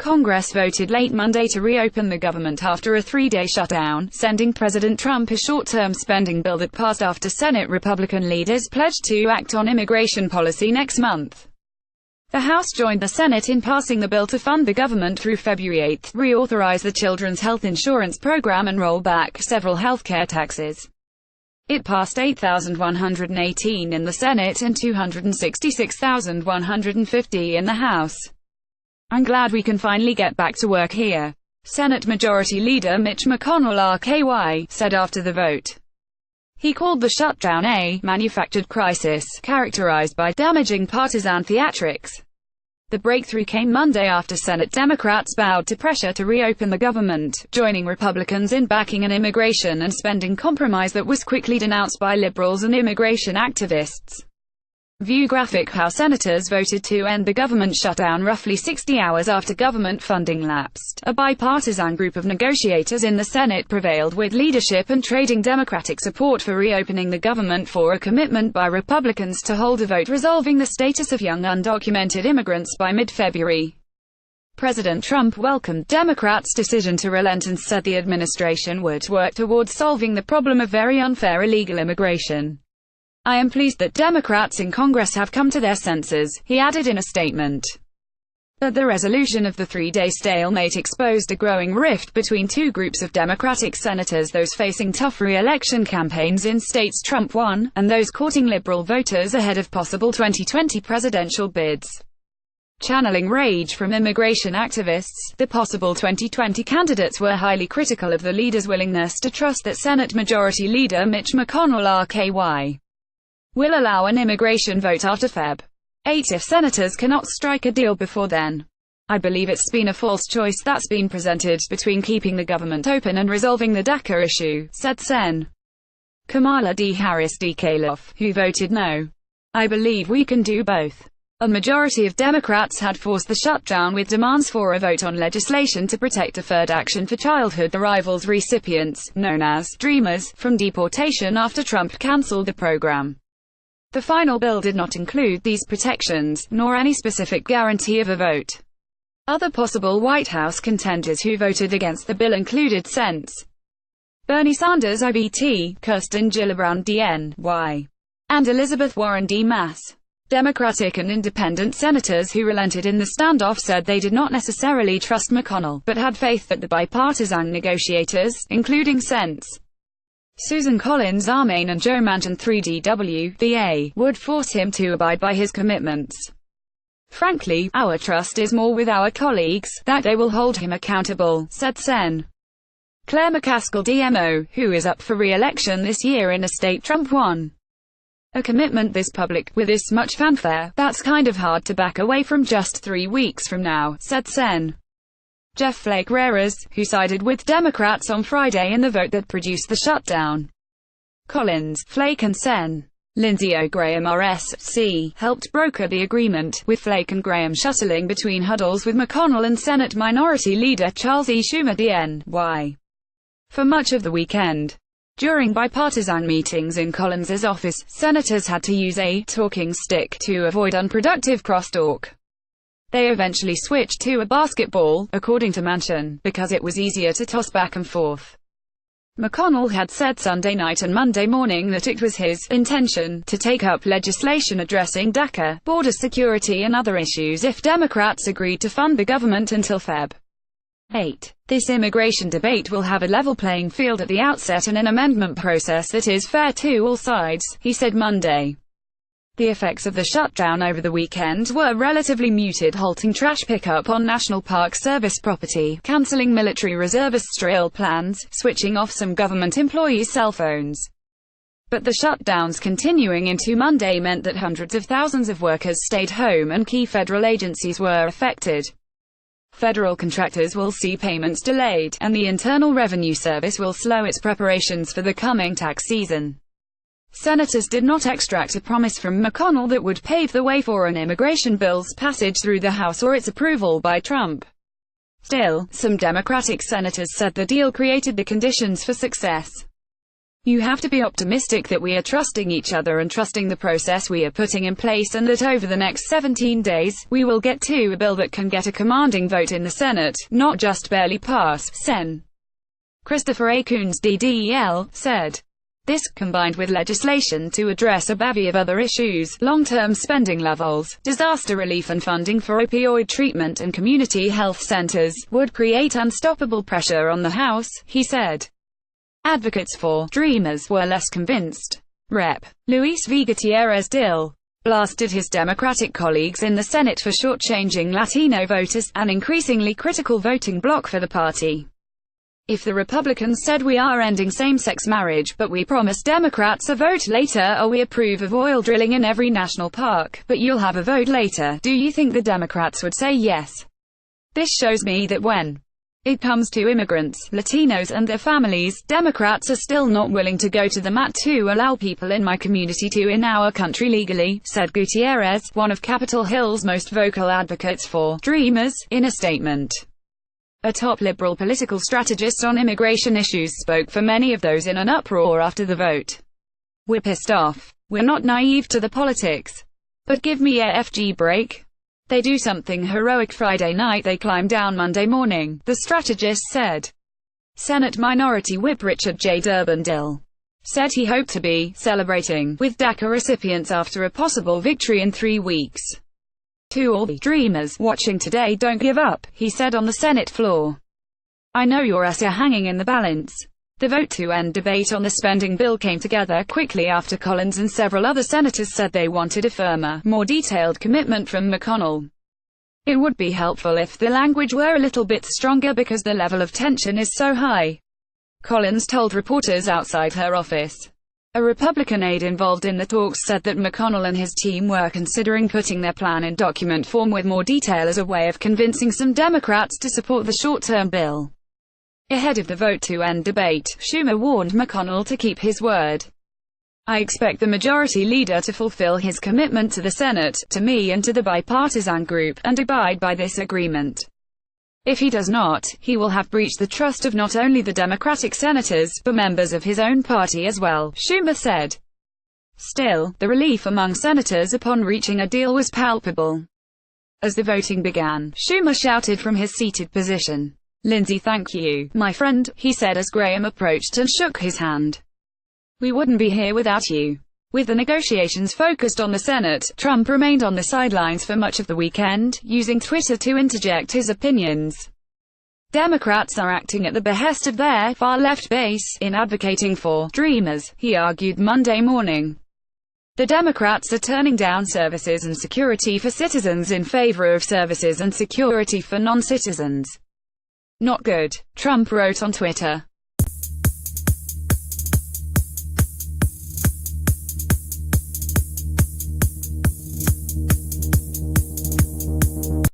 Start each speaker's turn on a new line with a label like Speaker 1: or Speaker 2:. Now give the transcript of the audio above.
Speaker 1: Congress voted late Monday to reopen the government after a three-day shutdown, sending President Trump a short-term spending bill that passed after Senate Republican leaders pledged to act on immigration policy next month. The House joined the Senate in passing the bill to fund the government through February 8, reauthorize the Children's Health Insurance Program and roll back several healthcare taxes. It passed 8,118 in the Senate and 266,150 in the House. "I'm glad we can finally get back to work here," Senate Majority Leader Mitch McConnell RKY said after the vote. He called the shutdown a manufactured crisis, characterized by damaging partisan theatrics. The breakthrough came Monday after Senate Democrats bowed to pressure to reopen the government, joining Republicans in backing an immigration and spending compromise that was quickly denounced by liberals and immigration activists. View graphic how senators voted to end the government shutdown roughly 60 hours after government funding lapsed. A bipartisan group of negotiators in the Senate prevailed with leadership and trading Democratic support for reopening the government for a commitment by Republicans to hold a vote resolving the status of young undocumented immigrants by mid-February. President Trump welcomed Democrats' decision to relent and said the administration would work towards solving the problem of very unfair illegal immigration. "I am pleased that Democrats in Congress have come to their senses," he added in a statement. But the resolution of the three-day stalemate exposed a growing rift between two groups of Democratic senators, those facing tough re-election campaigns in states Trump won, and those courting liberal voters ahead of possible 2020 presidential bids. Channeling rage from immigration activists, the possible 2020 candidates were highly critical of the leader's willingness to trust that Senate Majority Leader Mitch McConnell RKY will allow an immigration vote after Feb. 8 if senators cannot strike a deal before then. "I believe it's been a false choice that's been presented between keeping the government open and resolving the DACA issue," said Sen. Kamala D. Harris DeCaloff, who voted no. "I believe we can do both." A majority of Democrats had forced the shutdown with demands for a vote on legislation to protect deferred action for childhood arrivals recipients, known as Dreamers, from deportation after Trump canceled the program. The final bill did not include these protections, nor any specific guarantee of a vote. Other possible White House contenders who voted against the bill included Sens. Bernie Sanders IBT, Kirsten Gillibrand DNY, and Elizabeth Warren D-Mass. Democratic and independent senators who relented in the standoff said they did not necessarily trust McConnell, but had faith that the bipartisan negotiators, including Sens. Susan Collins Armain and Joe Manchin 3DW, would force him to abide by his commitments. "Frankly, our trust is more with our colleagues, that they will hold him accountable," said Sen. Claire McCaskill DMO, who is up for re-election this year in a state Trump won. "A commitment this public, with this much fanfare, that's kind of hard to back away from just 3 weeks from now," said Sen. Jeff Flake Rares, who sided with Democrats on Friday in the vote that produced the shutdown. Collins, Flake and Sen. Lindsey Graham RSC, helped broker the agreement, with Flake and Graham shuttling between huddles with McConnell and Senate Minority Leader Charles E. Schumer DNY. For much of the weekend. During bipartisan meetings in Collins's office, senators had to use a talking stick to avoid unproductive crosstalk. They eventually switched to a basketball, according to Manchin, because it was easier to toss back and forth. McConnell had said Sunday night and Monday morning that it was his intention to take up legislation addressing DACA, border security and other issues if Democrats agreed to fund the government until Feb. 8. This immigration debate will have a level playing field at the outset and an amendment process that is fair to all sides, he said Monday. The effects of the shutdown over the weekend were relatively muted, halting trash pickup on National Park Service property, cancelling military reservists' drill plans, switching off some government employees' cell phones. But the shutdowns continuing into Monday meant that hundreds of thousands of workers stayed home and key federal agencies were affected. Federal contractors will see payments delayed, and the Internal Revenue Service will slow its preparations for the coming tax season. Senators did not extract a promise from McConnell that would pave the way for an immigration bill's passage through the House or its approval by Trump. Still, some Democratic senators said the deal created the conditions for success. You have to be optimistic that we are trusting each other and trusting the process we are putting in place, and that over the next 17 days, we will get to a bill that can get a commanding vote in the Senate, not just barely pass, Sen. Christopher A. Coons DDEL, said. This, combined with legislation to address a bevy of other issues, long-term spending levels, disaster relief and funding for opioid treatment and community health centers, would create unstoppable pressure on the House, he said. Advocates for Dreamers were less convinced. Rep. Luis V. Gutierrez Dill blasted his Democratic colleagues in the Senate for shortchanging Latino voters, an increasingly critical voting bloc for the party. If the Republicans said we are ending same-sex marriage, but we promise Democrats a vote later, or we approve of oil drilling in every national park, but you'll have a vote later, do you think the Democrats would say yes? This shows me that when it comes to immigrants, Latinos and their families, Democrats are still not willing to go to the mat to allow people in my community to in our country legally, said Gutierrez, one of Capitol Hill's most vocal advocates for Dreamers, in a statement. A top liberal political strategist on immigration issues spoke for many of those in an uproar after the vote. We're pissed off. We're not naive to the politics. But give me a FG break. They do something heroic Friday night, they climb down Monday morning, the strategist said. Senate Minority Whip Richard J. Durbin Dill said he hoped to be celebrating with DACA recipients after a possible victory in 3 weeks. To all the Dreamers watching today, don't give up, he said on the Senate floor. I know your ass are hanging in the balance. The vote to end debate on the spending bill came together quickly after Collins and several other senators said they wanted a firmer, more detailed commitment from McConnell. It would be helpful if the language were a little bit stronger because the level of tension is so high, Collins told reporters outside her office. A Republican aide involved in the talks said that McConnell and his team were considering putting their plan in document form with more detail as a way of convincing some Democrats to support the short-term bill. Ahead of the vote to end debate, Schumer warned McConnell to keep his word. I expect the majority leader to fulfill his commitment to the Senate, to me and to the bipartisan group, and abide by this agreement. If he does not, he will have breached the trust of not only the Democratic senators, but members of his own party as well, Schumer said. Still, the relief among senators upon reaching a deal was palpable. As the voting began, Schumer shouted from his seated position. Lindsey, thank you, my friend, he said as Graham approached and shook his hand. We wouldn't be here without you. With the negotiations focused on the Senate, Trump remained on the sidelines for much of the weekend, using Twitter to interject his opinions. Democrats are acting at the behest of their far-left base in advocating for Dreamers, he argued Monday morning. The Democrats are turning down services and security for citizens in favor of services and security for non-citizens. Not good, Trump wrote on Twitter.